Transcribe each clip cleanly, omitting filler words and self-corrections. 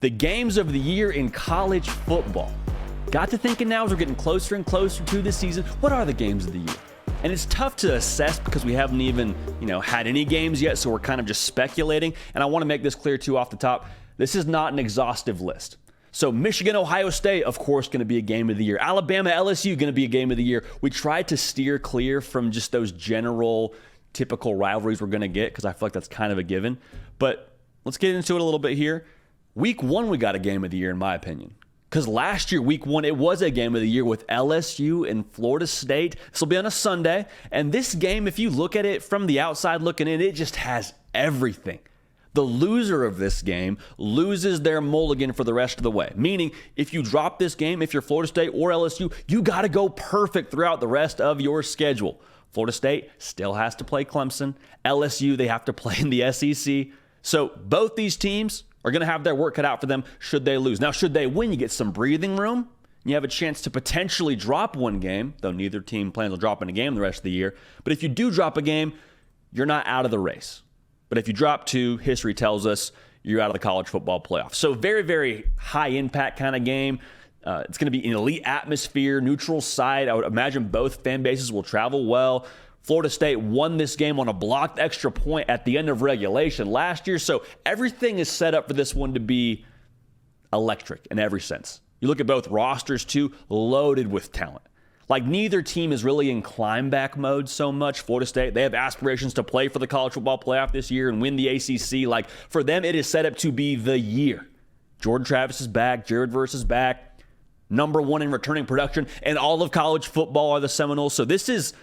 The games of the year in college football. Got to thinking now as we're getting closer and closer to the season, what are the games of the year? And it's tough to assess because we haven't even, had any games yet, so we're kind of just speculating. And I want to make this clear too off the top. This is not an exhaustive list. So Michigan, Ohio State, of course, going to be a game of the year. Alabama, LSU, going to be a game of the year. We tried to steer clear from just those general, typical rivalries we're going to get because I feel like that's kind of a given. But let's get into it a little bit here. Week 1, we got a game of the year, in my opinion. Because last year, week 1, it was a game of the year with LSU and Florida State. This will be on a Sunday. And this game, if you look at it from the outside looking in, it just has everything. The loser of this game loses their mulligan for the rest of the way. Meaning, if you drop this game, if you're Florida State or LSU, you got to go perfect throughout the rest of your schedule. Florida State still has to play Clemson. LSU, they have to play in the SEC. So both these teams are going to have their work cut out for them should they lose. Now, should they win, you get some breathing room. You have a chance to potentially drop one game, though neither team plans on dropping a game the rest of the year. But if you do drop a game, you're not out of the race. But if you drop 2, history tells us you're out of the college football playoff. So very, very high impact kind of game. It's going to be an elite atmosphere, neutral site. I would imagine both fan bases will travel well. Florida State won this game on a blocked extra point at the end of regulation last year. So everything is set up for this one to be electric in every sense. You look at both rosters too, loaded with talent. Like neither team is really in climb back mode so much. Florida State, they have aspirations to play for the college football playoff this year and win the ACC. Like for them, it is set up to be the year. Jordan Travis is back. Jared Verse is back. Number 1 in returning production. And all of college football are the Seminoles. So this is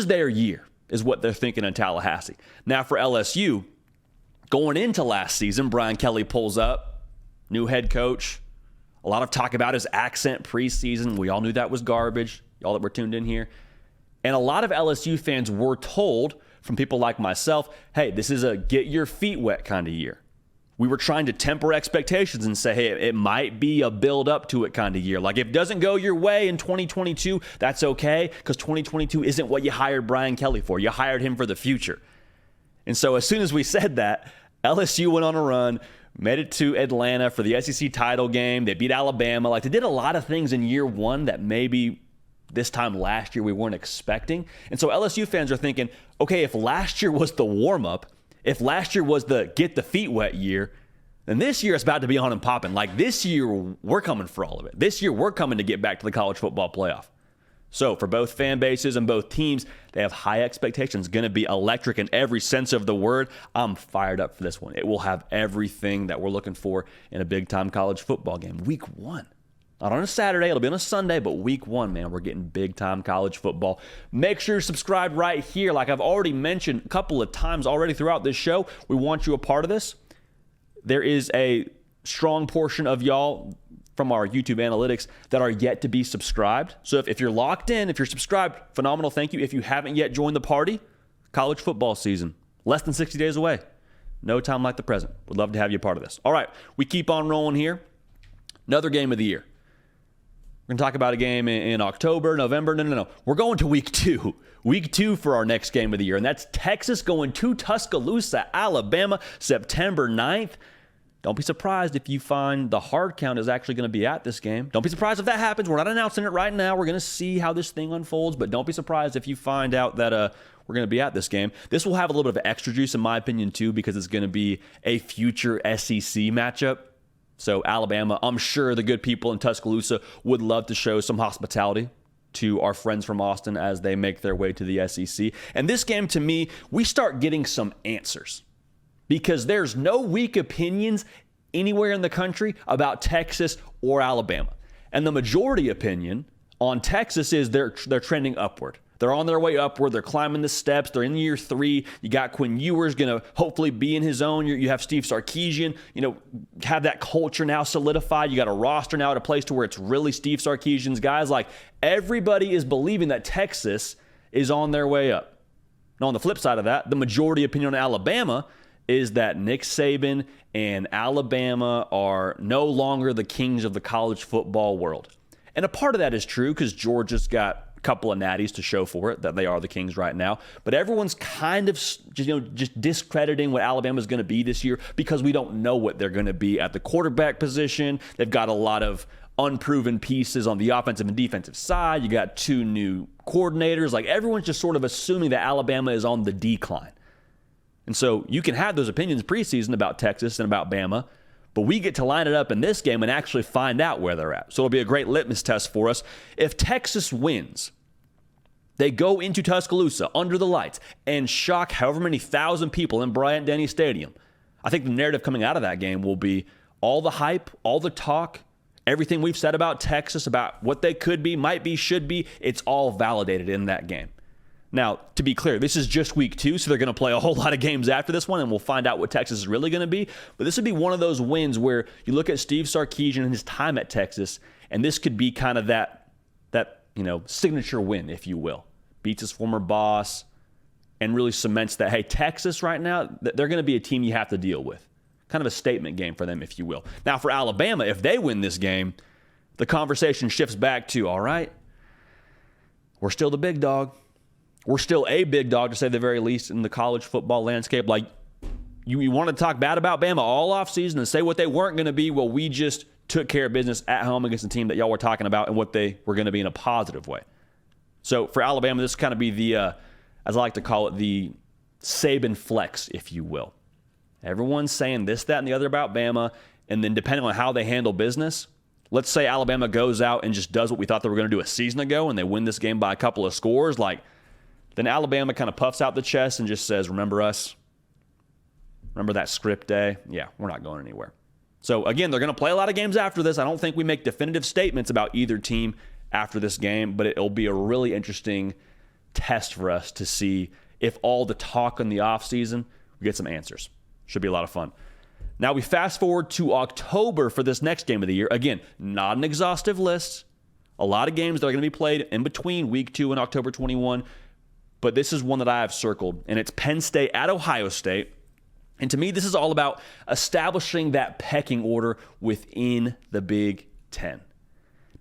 their year, is what they're thinking in Tallahassee. Now for LSU, going into last season, Brian Kelly pulls up, new head coach. A lot of talk about his accent preseason. We all knew that was garbage, y'all that were tuned in here. And a lot of LSU fans were told from people like myself, hey, this is a get your feet wet kind of year. We were trying to temper expectations and say, hey, it might be a build up to it kind of year. Like if it doesn't go your way in 2022, that's okay because 2022 isn't what you hired Brian Kelly for. You hired him for the future. And so as soon as we said that, LSU went on a run, made it to Atlanta for the SEC title game. They beat Alabama. Like they did a lot of things in year 1 that maybe this time last year we weren't expecting. And so LSU fans are thinking, okay, if last year was the warm-up, if last year was the get the feet wet year, then this year it's about to be on and popping. Like this year, we're coming for all of it. This year, we're coming to get back to the college football playoff. So for both fan bases and both teams, they have high expectations. Going to be electric in every sense of the word. I'm fired up for this one. It will have everything that we're looking for in a big-time college football game. Week 1. Not on a Saturday, it'll be on a Sunday, but week 1, man, we're getting big-time college football. Make sure you're subscribed right here. Like I've already mentioned a couple of times already throughout this show, we want you a part of this. There is a strong portion of y'all from our YouTube analytics that are yet to be subscribed. So if you're locked in, if you're subscribed, phenomenal, thank you. If you haven't yet joined the party, college football season, less than 60 days away. No time like the present. Would love to have you a part of this. All right, we keep on rolling here. Another game of the year. We're going to talk about a game in October, November. No. We're going to week 2. Week 2 for our next game of the year, and that's Texas going to Tuscaloosa, Alabama, September 9th. Don't be surprised if you find the hard count is actually going to be at this game. Don't be surprised if that happens. We're not announcing it right now. We're going to see how this thing unfolds, but don't be surprised if you find out that we're going to be at this game. This will have a little bit of extra juice, in my opinion, too, because it's going to be a future SEC matchup. So Alabama, I'm sure the good people in Tuscaloosa would love to show some hospitality to our friends from Austin as they make their way to the SEC. And this game, to me, we start getting some answers because there's no weak opinions anywhere in the country about Texas or Alabama. And the majority opinion on Texas is they're trending upward. They're on their way upward. They're climbing the steps. They're in year 3. You got Quinn Ewers going to hopefully be in his own. You have Steve Sarkisian, have that culture now solidified. You got a roster now at a place to where it's really Steve Sarkisian's guys. Like everybody is believing that Texas is on their way up. Now on the flip side of that, the majority opinion on Alabama is that Nick Saban and Alabama are no longer the kings of the college football world. And a part of that is true because Georgia's got a couple of natties to show for it that they are the Kings right now. But everyone's kind of just discrediting what Alabama's going to be this year because we don't know what they're going to be at the quarterback position. They've got a lot of unproven pieces on the offensive and defensive side. You got 2 new coordinators. Like, everyone's just sort of assuming that Alabama is on the decline. And so you can have those opinions preseason about Texas and about Bama, but we get to line it up in this game and actually find out where they're at. So it'll be a great litmus test for us. If Texas wins, they go into Tuscaloosa under the lights and shock however many thousand people in Bryant-Denny Stadium. I think the narrative coming out of that game will be all the hype, all the talk, everything we've said about Texas, about what they could be, might be, should be, it's all validated in that game. Now, to be clear, this is just week 2, so they're going to play a whole lot of games after this one, and we'll find out what Texas is really going to be. But this would be one of those wins where you look at Steve Sarkisian and his time at Texas, and this could be kind of that signature win, if you will. Beats his former boss and really cements that, hey, Texas right now, they're going to be a team you have to deal with. Kind of a statement game for them, if you will. Now, for Alabama, if they win this game, the conversation shifts back to, all right, we're still the big dog. We're still a big dog, to say the very least, in the college football landscape. Like, you want to talk bad about Bama all offseason and say what they weren't going to be? Well, we just took care of business at home against the team that y'all were talking about and what they were going to be in a positive way. So for Alabama, this kind of be the, as I like to call it, the Saban flex, if you will. Everyone's saying this, that, and the other about Bama, and then depending on how they handle business, let's say Alabama goes out and just does what we thought they were going to do a season ago and they win this game by a couple of scores, then Alabama kind of puffs out the chest and just says, remember us? Remember that script day? Yeah, we're not going anywhere. So again, they're going to play a lot of games after this. I don't think we make definitive statements about either team after this game, but it'll be a really interesting test for us to see if all the talk in the offseason, we get some answers. Should be a lot of fun. Now we fast forward to October for this next game of the year. Again, not an exhaustive list. A lot of games that are going to be played in between week 2 and October 21. But this is one that I have circled, and it's Penn State at Ohio State. And to me, this is all about establishing that pecking order within the Big Ten.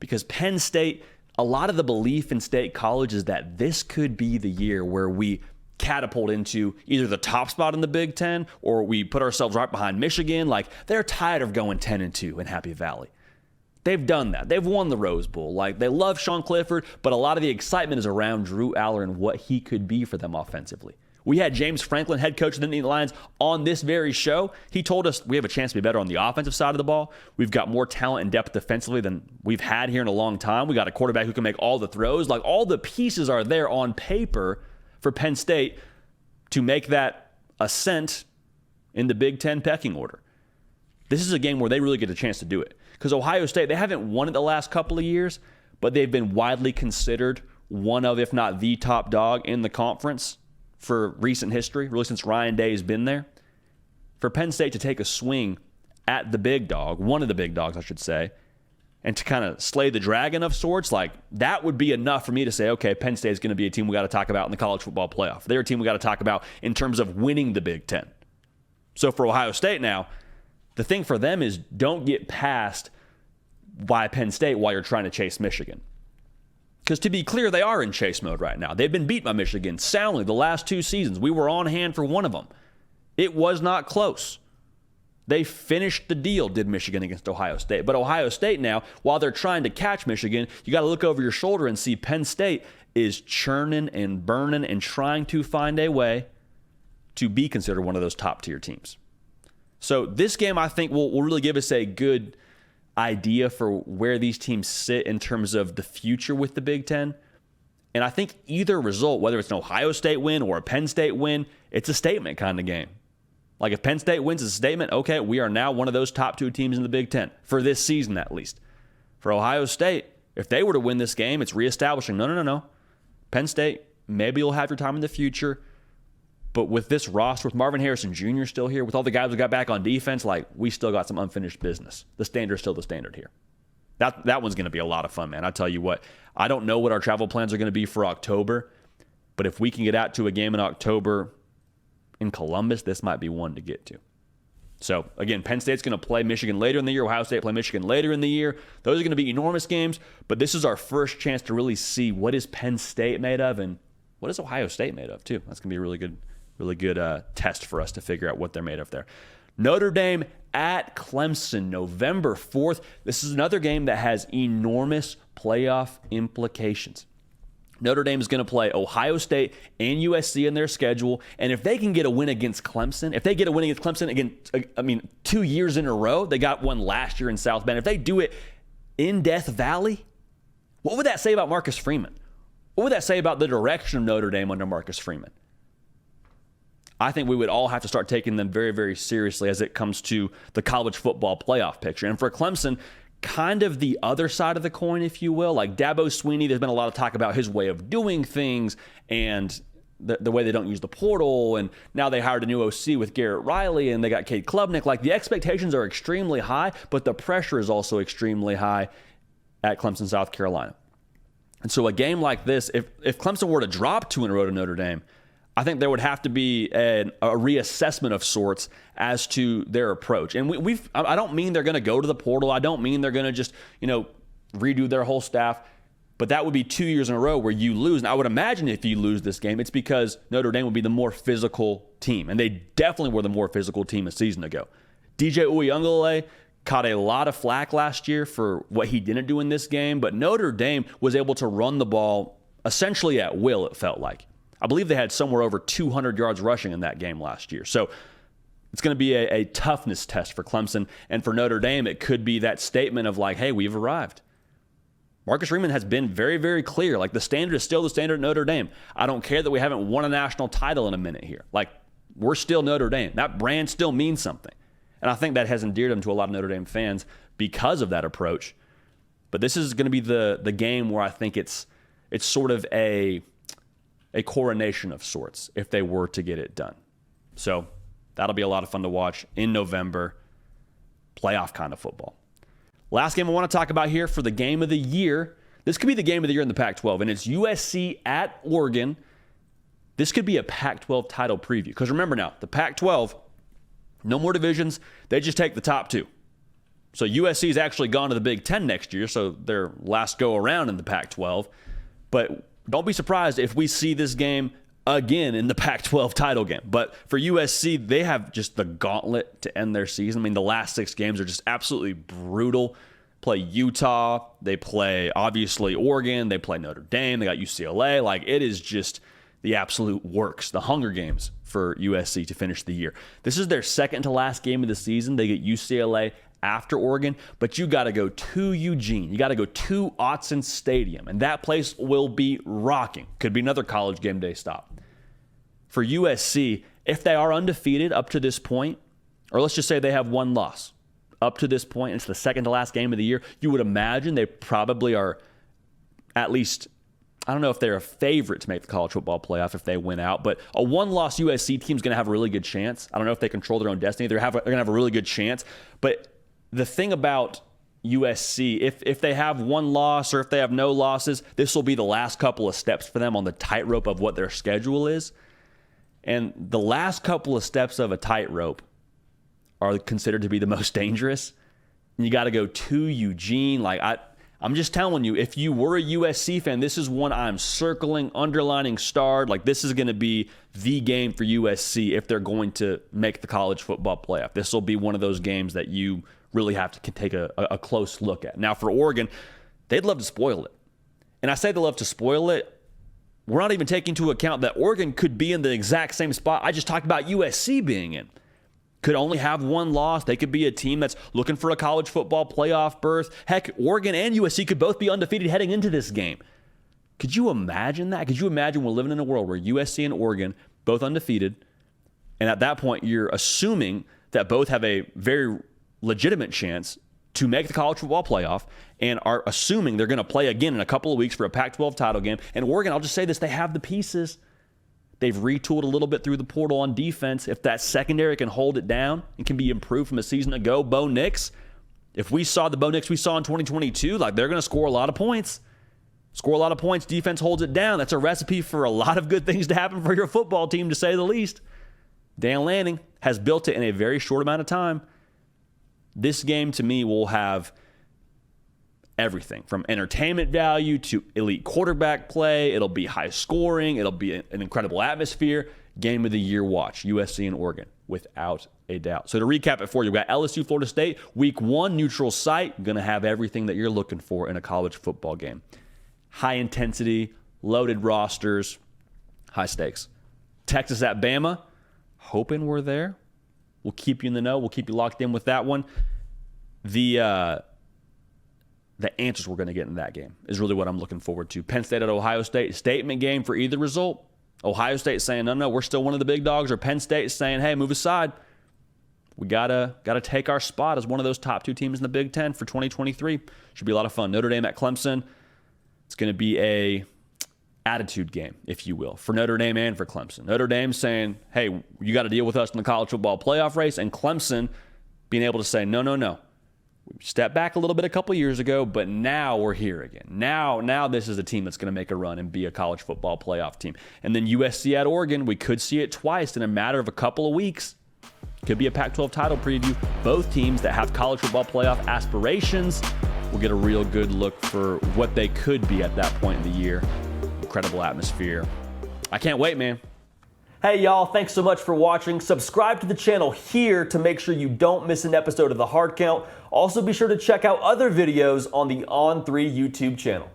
Because Penn State, a lot of the belief in state college is that this could be the year where we catapult into either the top spot in the Big Ten or we put ourselves right behind Michigan. Like, they're tired of going 10-2 in Happy Valley. They've done that. They've won the Rose Bowl. Like, they love Sean Clifford, but a lot of the excitement is around Drew Aller and what he could be for them offensively. We had James Franklin, head coach of the Nittany Lions, on this very show. He told us we have a chance to be better on the offensive side of the ball. We've got more talent and depth defensively than we've had here in a long time. We got a quarterback who can make all the throws. Like, all the pieces are there on paper for Penn State to make that ascent in the Big Ten pecking order. This is a game where they really get a chance to do it. Because Ohio State, they haven't won it the last couple of years, but they've been widely considered one of, if not the top dog in the conference for recent history, really since Ryan Day has been there. For Penn State to take a swing at the big dog, one of the big dogs, I should say, and to kind of slay the dragon of sorts, like, that would be enough for me to say, okay, Penn State is going to be a team we got to talk about in the college football playoff. They're a team we got to talk about in terms of winning the Big Ten. So for Ohio State now, the thing for them is don't get passed by Penn State while you're trying to chase Michigan. Because to be clear, they are in chase mode right now. They've been beat by Michigan soundly the last 2 seasons. We were on hand for one of them. It was not close. They finished the deal, did Michigan, against Ohio State. But Ohio State now, while they're trying to catch Michigan, you got to look over your shoulder and see Penn State is churning and burning and trying to find a way to be considered one of those top-tier teams. So this game, I think, will really give us a good idea for where these teams sit in terms of the future with the Big Ten. And I think either result, whether it's an Ohio State win or a Penn State win, it's a statement kind of game. Like, if Penn State wins, it's a statement, okay, we are now one of those top 2 teams in the Big Ten, for this season at least. For Ohio State, if they were to win this game, it's reestablishing, no. Penn State, maybe you'll have your time in the future. But with this roster, with Marvin Harrison Jr. still here, with all the guys we got back on defense, like, we still got some unfinished business. The standard's still the standard here. That one's going to be a lot of fun, man. I tell you what, I don't know what our travel plans are going to be for October, but if we can get out to a game in October in Columbus, this might be one to get to. So, again, Penn State's going to play Michigan later in the year. Ohio State play Michigan later in the year. Those are going to be enormous games, but this is our first chance to really see what is Penn State made of and what is Ohio State made of, too. That's going to be a really good test for us to figure out what they're made of there. Notre Dame at Clemson, November 4th. This is another game that has enormous playoff implications. Notre Dame is going to play Ohio State and USC in their schedule, and if they can get a win against Clemson, if they get a win against Clemson, again, 2 years in a row, they got one last year in South Bend. If they do it in Death Valley, what would that say about Marcus Freeman? What would that say about the direction of Notre Dame under Marcus Freeman? I think we would all have to start taking them very, very seriously as it comes to the college football playoff picture. And for Clemson, kind of the other side of the coin, if you will. Like Dabo Swinney, there's been a lot of talk about his way of doing things and the way they don't use the portal. And now they hired a new OC with Garrett Riley and they got Cade Klubnik. Like the expectations are extremely high, but the pressure is also extremely high at Clemson, South Carolina. And so a game like this, if Clemson were to drop 2 in a row to Notre Dame, I think there would have to be a reassessment of sorts as to their approach. And I don't mean they're going to go to the portal. I don't mean they're going to just, redo their whole staff. But that would be 2 years in a row where you lose. And I would imagine if you lose this game, it's because Notre Dame would be the more physical team. And they definitely were the more physical team a season ago. DJ Uiagalelei caught a lot of flack last year for what he didn't do in this game. But Notre Dame was able to run the ball essentially at will, it felt like. I believe they had somewhere over 200 yards rushing in that game last year. So it's going to be a toughness test for Clemson. And for Notre Dame, it could be that statement of like, hey, we've arrived. Marcus Freeman has been very, very clear. Like the standard is still the standard at Notre Dame. I don't care that we haven't won a national title in a minute here. Like we're still Notre Dame. That brand still means something. And I think that has endeared him to a lot of Notre Dame fans because of that approach. But this is going to be the game where I think it's sort of a coronation of sorts if they were to get it done. So that'll be a lot of fun to watch in November. Playoff kind of football. Last game I want to talk about here for the game of the year. This could be the game of the year in the Pac-12, and it's USC at Oregon. This could be a Pac-12 title preview. Because remember now, the Pac-12, no more divisions. They just take the top 2. So USC is actually gone to the Big Ten next year, so their last go around in the Pac-12. But don't be surprised if we see this game again in the Pac-12 title game. But for USC, they have just the gauntlet to end their season. I mean, the last 6 games are just absolutely brutal. Play Utah. They play, obviously, Oregon. They play Notre Dame. They got UCLA. Like, it is just the absolute works, the Hunger Games for USC to finish the year. This is their second to last game of the season. They get UCLA after Oregon, but you got to go to Eugene. You got to go to Autzen Stadium, and that place will be rocking. Could be another college game day stop. For USC, if they are undefeated up to this point, or let's just say they have 1 loss up to this point, it's the second to last game of the year, you would imagine they probably are at least, I don't know if they're a favorite to make the college football playoff if they win out, but a 1-loss USC team is going to have a really good chance. I don't know if they control their own destiny. They're going to have a really good chance, but the thing about USC, if they have 1 loss or if they have no losses, this will be the last couple of steps for them on the tightrope of what their schedule is. And the last couple of steps of a tightrope are considered to be the most dangerous. And you got to go to Eugene. Like I'm just telling you, if you were a USC fan, this is one I'm circling, underlining, starred. Like this is going to be the game for USC if they're going to make the college football playoff. This will be one of those games that you really have to take a close look at. Now for Oregon, they'd love to spoil it. And I say they love to spoil it. We're not even taking into account that Oregon could be in the exact same spot I just talked about USC being in. Could only have 1 loss. They could be a team that's looking for a college football playoff berth. Heck, Oregon and USC could both be undefeated heading into this game. Could you imagine that? Could you imagine we're living in a world where USC and Oregon both undefeated, and at that point you're assuming that both have a very legitimate chance to make the college football playoff and are assuming they're going to play again in a couple of weeks for a Pac-12 title game. And Oregon, I'll just say this, they have the pieces. They've retooled a little bit through the portal on defense. If that secondary can hold it down and can be improved from a season ago, Bo Nix, if we saw the Bo Nix we saw in 2022, like they're going to score a lot of points. Defense holds it down. That's a recipe for a lot of good things to happen for your football team, to say the least. Dan Lanning has built it in a very short amount of time. This game, to me, will have everything from entertainment value to elite quarterback play. It'll be high scoring. It'll be an incredible atmosphere. Game of the year watch, USC and Oregon, without a doubt. So to recap it for you, we've got LSU, Florida State, week 1, neutral site. Going to have everything that you're looking for in a college football game. High intensity, loaded rosters, high stakes. Texas at Bama, hoping we're there. We'll keep you in the know. We'll keep you locked in with that one. The answers we're going to get in that game is really what I'm looking forward to. Penn State at Ohio State, statement game for either result. Ohio State saying, no, we're still one of the big dogs, or Penn State saying, hey, move aside. We gotta take our spot as one of those top 2 teams in the Big Ten for 2023. Should be a lot of fun. Notre Dame at Clemson. It's going to be a attitude game, if you will, for Notre Dame and for Clemson. Notre Dame saying, hey, you got to deal with us in the college football playoff race, and Clemson being able to say, no. We stepped back a little bit a couple years ago, but now we're here again. Now this is a team that's going to make a run and be a college football playoff team. And then USC at Oregon, we could see it twice in a matter of a couple of weeks. Could be a Pac-12 title preview. Both teams that have college football playoff aspirations will get a real good look for what they could be at that point in the year. Incredible atmosphere. I can't wait, man. Hey, y'all, thanks so much for watching. Subscribe to the channel here to make sure you don't miss an episode of The Hard Count. Also, be sure to check out other videos on the On3 YouTube channel.